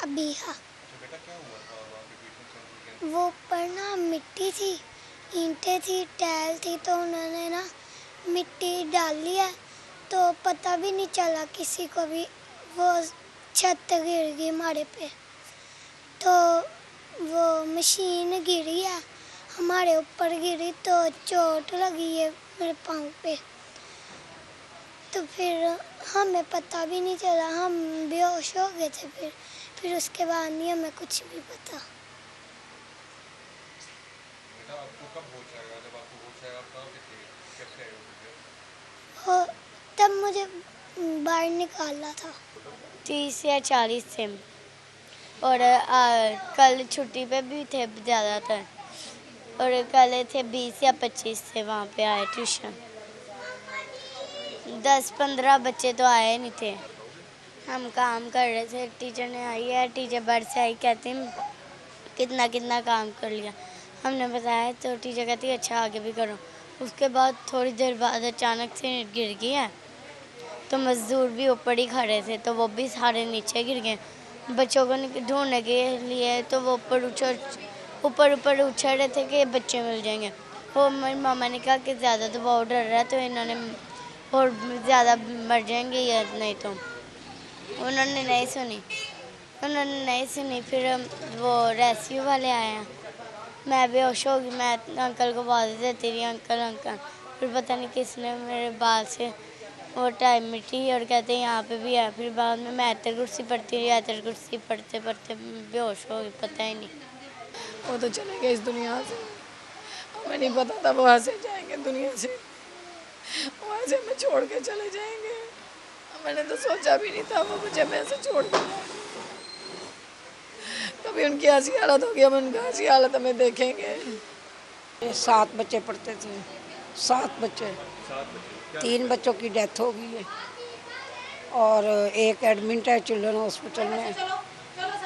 अभी हाँ। अच्छा बेटा, क्या हुआ था वहाँ पे ट्यूशन सेंटर के अंदर? वो ऊपर ना मिट्टी थी, ईंटें थी, टाइल थी, तो उन्होंने ना मिट्टी डाली है, तो पता भी नहीं चला किसी को भी। वो छत गिर गई हमारे पे, तो वो मशीन गिरी है, हमारे ऊपर गिरी तो चोट लगी है मेरे पाँव पे। तो फिर हमें पता भी नहीं चला, हम बेहोश हो गए थे। फिर उसके बाद नहीं हमें कुछ भी पता। बेटा आपको कब होश आएगा? जब आपको होश आया आप कहाँ पे थे? कैसे आए हो फिर? हो तब मुझे बाहर निकाला था 30 या 40 से। और कल छुट्टी पे भी थे ज़्यादातर, और कल थे 20 या 25 से वहाँ पे आए ट्यूशन। 10-15 बच्चे तो आए नहीं थे। हम काम कर रहे थे, टीचर ने आई है, टीचर बाहर से आई, कहती कितना कितना काम कर लिया। हमने बताया तो टीचर कहती अच्छा आगे भी करो। उसके बाद थोड़ी देर बाद अचानक से गिर गई है, तो मज़दूर भी ऊपर ही खड़े थे, तो वो भी सारे नीचे गिर गए। बच्चों को ढूंढने के लिए तो वो ऊपर ऊपर उछल रहे थे कि बच्चे मिल जाएंगे। वो मेरी मामा ने कहा कि ज़्यादा तो बहुत डर रहा है, तो इन्होंने और ज़्यादा मर जाएंगे या नहीं, तो उन्होंने नहीं सुनी। फिर वो रेस्क्यू वाले आए हैं, मैं बेहोश हो गई। मैं अंकल को आवाज़ देती रही, अंकल अंकल। फिर पता नहीं किसने मेरे बाल से वो टाइम मिट्टी और कहते यहाँ पे भी है। फिर बाद में मैं आयतल कुर्सी पढ़ती रही, आयतल कुर्सी पढ़ते पढ़ते बेहोश हो गई, पता ही नहीं। वो तो चले गए इस दुनिया से, हमें नहीं पता था वो ऐसे जाएंगे दुनिया से, वो ऐसे हमें छोड़ के चले जाएंगे। मैंने तो सोचा भी नहीं था वो मुझे ऐसे छोड़ के जाएंगे। कभी उनकी ऐसी हालत होगी, हम उनका ऐसी हालत हमें देखेंगे। 7 बच्चे पढ़ते थे, 7 बच्चे। 3 बच्चों की डेथ हो गई है और एक एडमिट है चिल्ड्रन हॉस्पिटल में,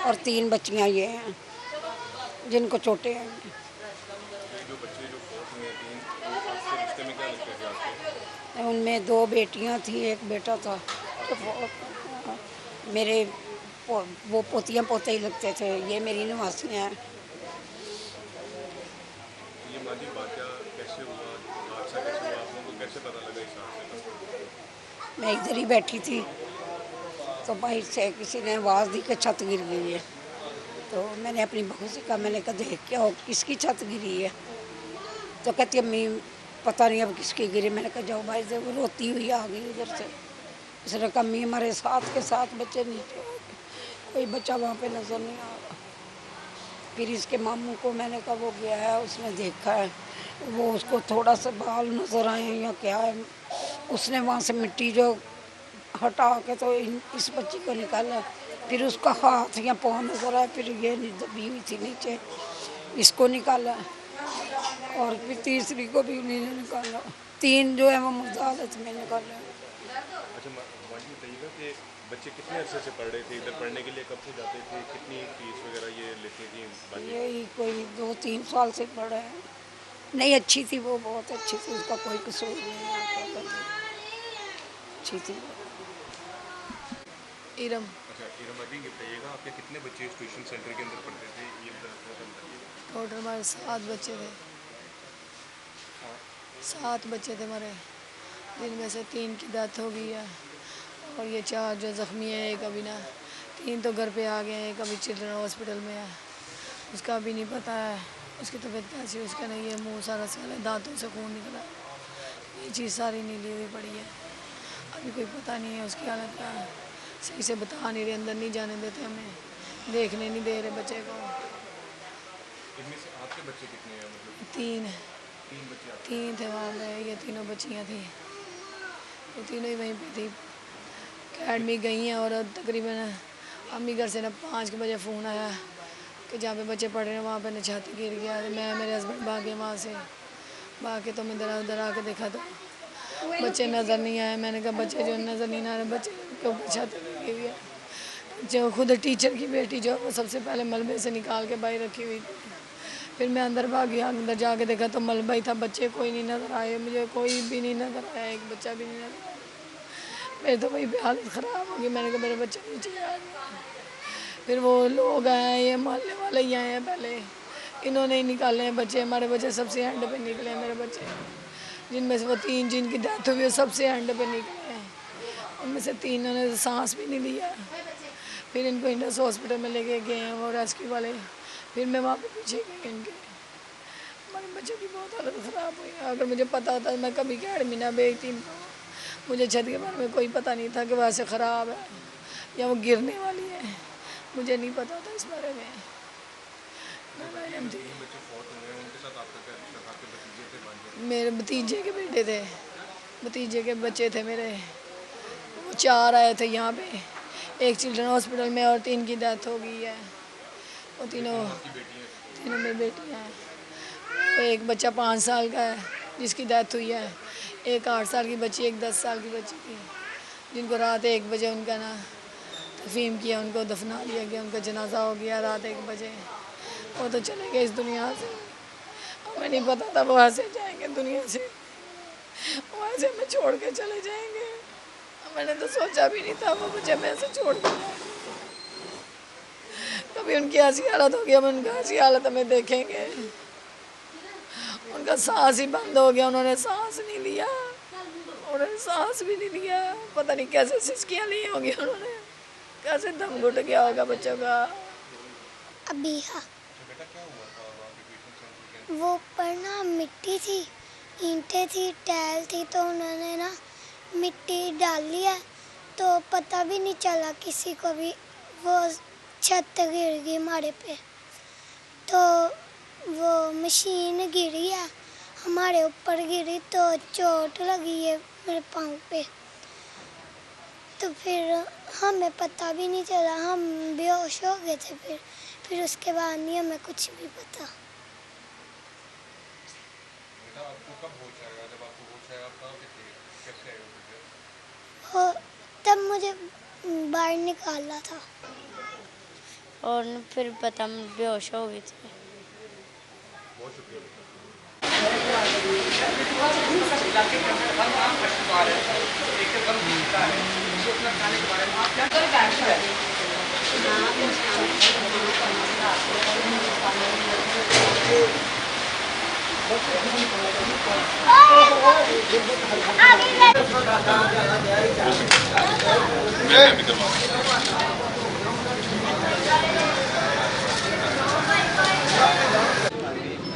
और 3 बच्चियां ये हैं जिनको चोटें हैं। जो बच्चे जो फौत हुए हैं 3, तो आपके रिश्ते में क्या लगता है आपके? उनमें 2 बेटियां थी, एक बेटा था। तो मेरे वो पोतियां पोते ही लगते थे, ये मेरी निवासियाँ हैं। ये माँ जी वाक़या कैसे हुआ? हादसा कैसे हुआ? आप लोगों को कैसे पता लगा इस हादसे का? मैं इधर ही बैठी थी तो बाहर से किसी ने आवाज़ दी कि छत गिर गई है। तो मैंने अपनी बहू से कहा, मैंने कहा देख क्या हो, किसकी छत गिरी है? तो कहती अम्मी पता नहीं अब किसकी गिरी। मैंने कहा जाओ भाई से, वो रोती हुई आ गई उधर से। उसने कहा अम्मी हमारे साथ के 7 बच्चे नीचे हो गए, कोई बच्चा वहाँ पे नज़र नहीं आ रहा। फिर इसके मामू को मैंने कहा, वो गया है, उसने देखा है, वो उसको थोड़ा सा बाल नज़र आए या क्या है, उसने वहाँ से मिट्टी जो हटा के तो इस बच्ची को निकाला। फिर उसका हाथ या पाँव नजर आया, फिर ये दबी हुई थी नीचे, इसको निकाला, और फिर तीसरी को भी नहीं निकाला। 3 जो है वो मुर्दा हालत में निकाला। अच्छा माँ जी बताइएगा कि बच्चे कितने अरसे से पढ़ रहे थे इधर? पढ़ने के लिए कब से जाते थे? कितनी फीस वगैरह ये लेती थी माँ जी? यही कोई 2-3 साल से पढ़ा है। नहीं अच्छी थी वो, बहुत अच्छी थी, उसका कोई कसूर नहीं है, अच्छी थी। इरम। अच्छा इरमा जी ये बताइएगा आपके कितने बच्चे इस ट्यूशन सेंटर के अंदर पढ़ते थे? ये बताइए। टोटल हमारे 7 बच्चे थे, 7 बच्चे थे हमारे, जिनमें से 3 की डेथ हो गई है, और ये 4 जो ज़ख्मी है, एक अभी ना 3 तो घर पे आ गए हैं, एक अभी चिल्ड्रन हॉस्पिटल में है, उसका अभी नहीं पता है उसकी तबीयत कैसी है। उसका नहीं है, मुंह सारा साल है, दांतों से खून निकला है, ये चीज़ सारी नीली हुई पड़ी है। अभी कोई पता नहीं है उसकी हालत क्या है, सही से बता नहीं रहे, अंदर नहीं जाने देते, हमें देखने नहीं दे रहे बच्चे को। इनमें से आपके बच्चे कितने हैं? मतलब 3 है, 3 बच्चे आपके? 3 थे वहाँ में, ये तीनों बच्चियाँ थी, वो तीनों ही वहीं पे थी, अकेडमी गई हैं। और तकरीबन अम्मी घर से ना 5 बजे फ़ोन आया कि जहाँ पे बच्चे पढ़ रहे हैं वहाँ पे न छत गिर गया। मैं मेरे हस्बैंड भागे वहाँ से, भाग के तो मैं इधर उधर आके देखा तो बच्चे नज़र नहीं आए। मैंने कहा बच्चे जो नज़र नहीं आ रहे, बच्चे के ऊपर छत गिर गई है। जो खुद टीचर की बेटी जो वो सबसे पहले मलबे से निकाल के बाहर रखी हुई थी। फिर मैं अंदर भागी, अंदर जाके देखा तो मलबा ही था, बच्चे कोई नहीं नज़र आए, मुझे कोई भी नहीं नज़र आया, एक बच्चा भी नहीं नज़र आया। मेरी तो वही हालत ख़राब हो गई, मैंने कहा मेरे बच्चे नीचे आ गए। फिर वो लोग आए, ये मोहल्ले वाले ही आए हैं पहले, इन्होंने ही निकाले हैं बच्चे। हमारे बच्चे सबसे एंड पे निकले हैं मेरे बच्चे, जिनमें से वो 3 जिनकी डेथ हुई है सबसे एंड पे निकले हैं। उनमें से 3 ने सांस भी नहीं लिया। फिर इनको इंडस हॉस्पिटल में लेके गए हैं वो रेस्क्यू वाले। फिर मैं वहाँ पे पीछे गई इनके। हमारे बच्चे की बहुत हालत ख़राब हुई है। अगर मुझे पता होता मैं कभी अकेडमी ना भेजती इनको। मुझे छत के बारे में कोई पता नहीं था कि वैसे ख़राब है या वो गिरने वाली है, मुझे नहीं पता था इस बारे में। मेरे भतीजे के बेटे थे, भतीजे के बच्चे थे मेरे। वो 4 आए थे यहाँ पे, एक चिल्ड्रन हॉस्पिटल में और 3 की डेथ हो गई है। वो तीनों मेरी बेटियाँ हैं। वो एक बच्चा 5 साल का है जिसकी डेथ हुई है, एक 8 साल की बच्ची, एक 10 साल की बच्ची थी, जिनको रात 1 बजे उनका ना तफहीम किया, उनको दफना लिया गया, उनका जनाजा हो गया रात 1 बजे। वो तो चले गए इस दुनिया से। हमें नहीं पता था वो ऐसे जाएंगे दुनिया से, वो ऐसे हमें छोड़ के चले जाएंगे। मैंने तो सोचा भी नहीं था वो मुझे मैं ऐसे छोड़ के जाएंगे। कभी उनकी ऐसी हालत होगी, हम उनका ऐसी हालत हमें देखेंगे। उनका सांस ही बंद हो गया, उन्होंने सांस नहीं लिया, उन्होंने सांस भी नहीं लिया। पता नहीं कैसे सिसकियाँ ली होगी उन्होंने, कैसे दम घुट गया होगा बच्चों का। अभी हाँ, वो ऊपर ना मिट्टी थी, ईंटें थी, टाइल थी, तो उन्होंने ना मिट्टी डाली है तो पता भी नहीं चला किसी को भी। वो छत गिर गई हमारे पे, तो वो मशीन गिरी है हमारे ऊपर गिरी तो चोट लगी है मेरे पाँव पे। तो फिर हमें पता भी नहीं चला, हम बेहोश हो गए थे। फिर उसके बाद नहीं हमें कुछ भी पता। आपको कब होश आया? जब आपको होश आया आप कहाँ पे थे? कैसे आए हो? हो तब मुझे बाहर निकाला था। और फिर पता मैं बेहोश हो गई थी। बहुत शुक्रिया।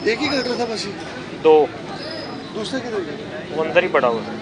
एक ही कट रहा था बस ये? 2 दूसरे किधर गए? वो अंदर ही पड़ा हुआ था।